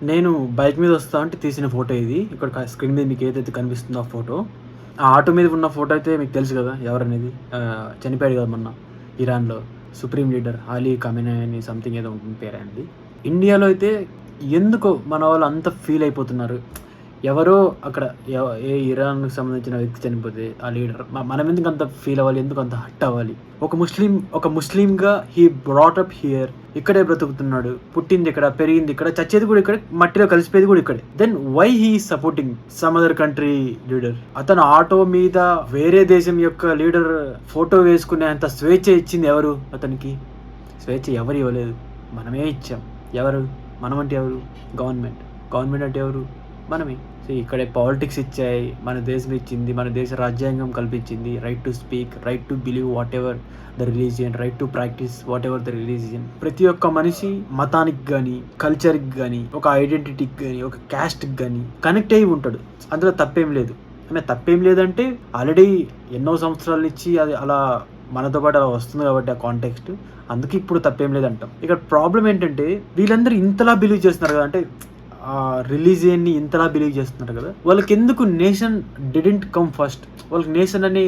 నేను బైక్ మీద వస్తా అంటే తీసిన ఫోటో ఇది. ఇక్కడ స్క్రీన్ మీద మీకు ఏదైతే కనిపిస్తుందో ఆ ఫోటో. ఆ ఆటో మీద ఉన్న ఫోటో అయితే మీకు తెలుసు కదా ఎవరనేది. చనిపోయాడు కదా మొన్న ఇరాన్‌లో సుప్రీం లీడర్ అలీ ఖamenei అని సంథింగ్ ఏదో ఉంటుంది పేరు ఆయనది. ఇండియాలో అయితే ఎందుకో మన వాళ్ళు అంత ఫీల్ అయిపోతున్నారు. ఎవరో అక్కడ ఏ ఇరాన్‌కి సంబంధించిన వ్యక్తి చనిపోతే ఆ లీడర్ మనం ఎందుకు అంత ఫీల్ అవ్వాలి? ఎందుకు అంత హర్ట్ అవ్వాలి? ఒక ముస్లింగా హీ బ్రాట్ అప్ హియర్. ఇక్కడే బ్రతుకుతున్నాడు. పుట్టింది ఇక్కడ, పెరిగింది ఇక్కడ, చచ్చేది కూడా ఇక్కడే, మట్టిలో కలిసిపోయేది కూడా ఇక్కడే. Then why he supporting some other country leader? అతను ఆటో మీద వేరే దేశం యొక్క లీడర్ ఫోటో వేసుకునే అంత స్వేచ్ఛ ఇచ్చింది ఎవరు అతనికి? స్వేచ్ఛ ఎవరు ఇవ్వలేదు, మనమే ఇచ్చాం. ఎవరు? మనం అంటే ఎవరు? గవర్నమెంట్ అంటే ఎవరు? మనమే. సో ఇక్కడే పాలిటిక్స్ ఇచ్చాయి, మన దేశం ఇచ్చింది, మన దేశ రాజ్యాంగం కల్పించింది right to speak, right to believe what ever the religion, right to practice what ever the religion. ప్రతి ఒక్క మనిషి మతానికి కానీ, కల్చర్కి కానీ, ఒక ఐడెంటిటీకి కానీ, ఒక క్యాస్ట్కి కానీ కనెక్ట్ అయ్యి ఉంటాడు. అందులో తప్పేం లేదు. తప్పేం లేదంటే ఆల్రెడీ ఎన్నో సంవత్సరాల నుంచి అది అలా మనతో పాటు అలా వస్తుంది కాబట్టి ఆ కాంటెక్స్ట్, అందుకే ఇప్పుడు తప్పేం లేదంటాం. ఇక్కడ ప్రాబ్లం ఏంటంటే వీళ్ళందరూ ఇంతలా బిలీవ్ చేస్తున్నారు కదా, అంటే ఆ రిలీజియన్ని ఇంతలా బిలీవ్ చేస్తున్నారు కదా, వాళ్ళకి ఎందుకు నేషన్ డిడెంట్ కమ్ ఫస్ట్? వాళ్ళకి నేషన్ అనే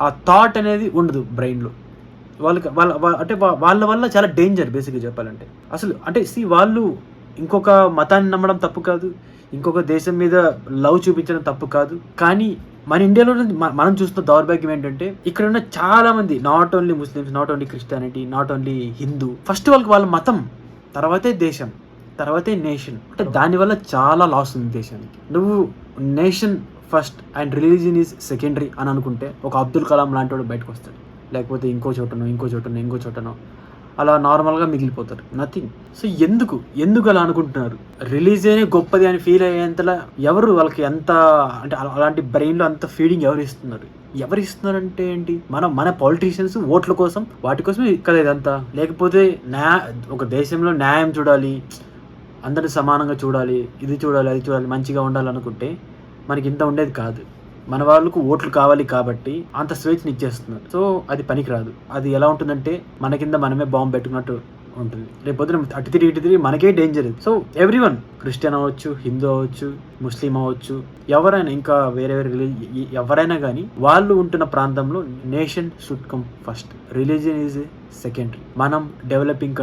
ఆ థాట్ అనేది ఉండదు బ్రెయిన్లో. వాళ్ళకి వాళ్ళ వల్ల చాలా డేంజర్ బేసిక్గా చెప్పాలంటే. అసలు అంటే వాళ్ళు ఇంకొక మతాన్ని నమ్మడం తప్పు కాదు, ఇంకొక దేశం మీద లవ్ చూపించడం తప్పు కాదు. కానీ మన ఇండియాలో మనం చూస్తున్న దౌర్భాగ్యం ఏంటంటే ఇక్కడ ఉన్న చాలా మంది, not only Muslims, not only Christianity, not only Hindu, first వాళ్ళ మతం, తర్వాతే దేశం, తర్వాతే నేషన్. అంటే దానివల్ల చాలా లాస్ ఉంది దేశానికి. నువ్వు nation first and religion is secondary అని అనుకుంటే ఒక అబ్దుల్ కలాం లాంటి వాడు బయటకు వస్తాడు, లేకపోతే ఇంకో చోటనో అలా నార్మల్గా మిగిలిపోతారు, నథింగ్. సో ఎందుకు అలా అనుకుంటున్నారు? రిలీజియనే గొప్పది అని ఫీల్ అయ్యేంతలా ఎవరు వాళ్ళకి ఎంత, అంటే అలాంటి బ్రెయిన్లో అంత ఫీడింగ్ ఎవరు ఇస్తున్నారంటే ఏంటి? మన పొలిటీషియన్స్ ఓట్ల కోసం, వాటి కోసం కదా ఇదంతా. లేకపోతే ఒక దేశంలో న్యాయం చూడాలి, అందరిని సమానంగా చూడాలి, అది చూడాలి, మంచిగా ఉండాలనుకుంటే మనకి ఇంత ఉండేది కాదు. మన వాళ్ళకు ఓట్లు కావాలి కాబట్టి అంత స్వేచ్ఛని ఇచ్చేస్తున్నారు. సో అది పనికిరాదు. అది ఎలా ఉంటుందంటే మన కింద మనమే బాంబు పెట్టుకున్నట్టు ఉంటుంది. రేపు పొద్దున అటు తిరిగి మనకే డేంజర్. సో ఎవ్రీవన్, క్రిస్టియన్ అవ్వచ్చు, హిందూ అవ్వచ్చు, ముస్లిం అవ్వచ్చు, ఎవరైనా, ఇంకా వేరే ఎవరైనా కానీ వాళ్ళు ఉంటున్న ప్రాంతంలో nation should come first, religion is secondary. మనం డెవలపింగ్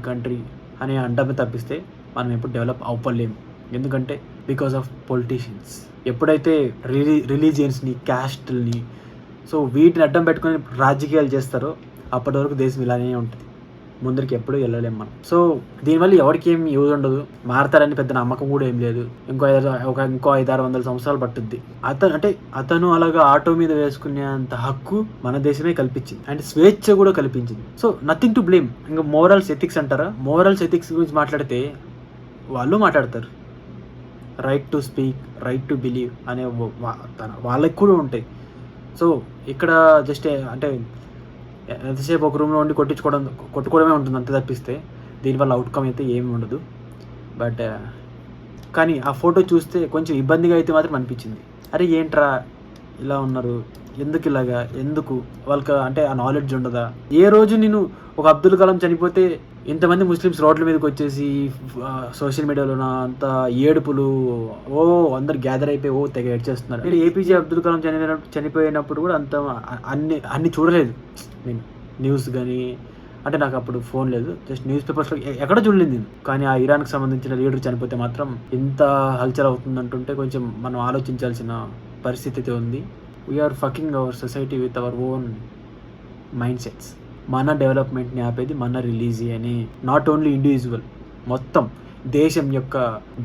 కంట్రీ అనే అండమే తప్పిస్తే మనం ఎప్పుడు డెవలప్ అవ్వలేము. ఎందుకంటే బికాస్ ఆఫ్ పొలిటీషియన్స్. ఎప్పుడైతే రిలీజియన్స్ని, క్యాస్ట్ని, సో వీటిని అడ్డం పెట్టుకొని రాజకీయాలు చేస్తారో అప్పటి వరకు దేశం ఇలానే ఉంటుంది, ముందరికి ఎప్పుడూ వెళ్ళలేము మనం. సో దీనివల్ల ఎవరికి ఏం యూజ్ ఉండదు, మారతారని పెద్ద నమ్మకం కూడా ఏం లేదు. ఇంకో 500-600 సంవత్సరాలు పట్టుద్ది. అతను అలాగా ఆటో మీద వేసుకునేంత హక్కు మన దేశమే కల్పించింది, అండ్ స్వేచ్ఛ కూడా కల్పించింది. So nothing to blame. ఇంకా మోరల్స్, ఎథిక్స్ అంటారా? ఎథిక్స్ గురించి మాట్లాడితే వాళ్ళు మాట్లాడతారు. Right to speak, right to believe అనే వాళ్ళకి కూడా ఉంటాయి. సో ఇక్కడ జస్ట్ అంటే ఎంతసేపు ఒక రూమ్లో ఉండి కొట్టుకోవడమే ఉంటుంది అంతే తప్పిస్తే దీనివల్ల అవుట్కమ్ అయితే ఏమి ఉండదు. బట్ కానీ ఆ ఫోటో చూస్తే కొంచెం ఇబ్బందిగా అయితే మాత్రం అనిపించింది. అరే ఏంట్రా ఇలా ఉన్నారు, ఎందుకు వాళ్ళకి అంటే ఆ నాలెడ్జ్ ఉండదా? ఏ రోజు నేను ఒక అబ్దుల్ కలాం చనిపోతే ఇంతమంది ముస్లిమ్స్ రోడ్ల మీదకి వచ్చేసి సోషల్ మీడియాలో అంత ఏడుపులు, అందరు గ్యాదర్ అయిపోయి తెగ ఏడ్చేస్తున్నారు. నేను ఏపీజే అబ్దుల్ కలాం చనిపోయినప్పుడు కూడా అంత అన్ని చూడలేదు నేను, న్యూస్ కానీ. అంటే నాకు అప్పుడు ఫోన్ లేదు, జస్ట్ న్యూస్ పేపర్స్లో ఎక్కడ చూడలేదు నేను. కానీ ఆ ఇరాన్కి సంబంధించిన లీడర్ చనిపోతే మాత్రం ఇంత హల్చల్ అవుతుందంటుంటే కొంచెం మనం ఆలోచించాల్సిన పరిస్థితి ఉంది. We're fucking our society with our own mindsets. మన డెవలప్మెంట్ని ఆపేది మన రిలీజియనే, నాట్ ఓన్లీ ఇండివిజువల్, మొత్తం దేశం యొక్క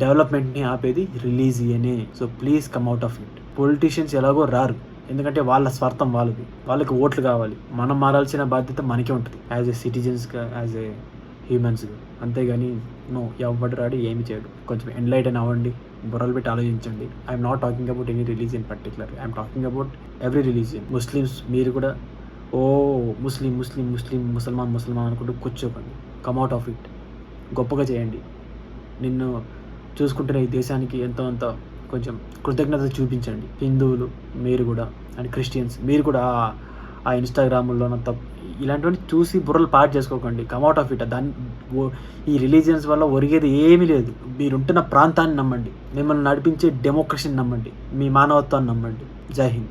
డెవలప్మెంట్ని ఆపేది రిలీజియనే. So please come out of it. Politicians ఎలాగో రారు, ఎందుకంటే వాళ్ళ స్వార్థం వాళ్ళకి ఓట్లు కావాలి. మనం మారాల్సిన బాధ్యత మనకే ఉంటుంది, యాజ్ ఏ సిటిజన్స్గా, యాజ్ ఏ హ్యూమన్స్గా. అంతేగాని ఎవడు రాడు, ఏమి చేయడు. కొంచెం ఎన్లైటన్ అవ్వండి, బుర్రలు పెట్టి ఆలోచించండి. I'm not talking about any religion particular, I'm talking about every religion. Muslims మీరు కూడా ముసల్మాన్ అనుకుంటూ కూర్చోకండి. కమ్అట్ ఆఫ్ ఇట్, గొప్పగా చేయండి. నిన్ను చూసుకుంటున్న ఈ దేశానికి ఎంతో అంత కొంచెం కృతజ్ఞత చూపించండి. హిందువులు మీరు కూడా, అండ్ క్రిస్టియన్స్ మీరు కూడా ఆ ఇన్స్టాగ్రాముల్లోనంత ఇలాంటివన్నీ చూసి బుర్రలు పాడు చేసుకోకండి. Come out of it. ఈ రిలీజియన్స్ వల్ల ఒరిగేది ఏమీ లేదు. మీరుంటున్న ప్రాంతాన్ని నమ్మండి. మిమ్మల్ని నడిపించే డెమోక్రసీని నమ్మండి. మీ మానవత్వాన్ని నమ్మండి. జై హింద్.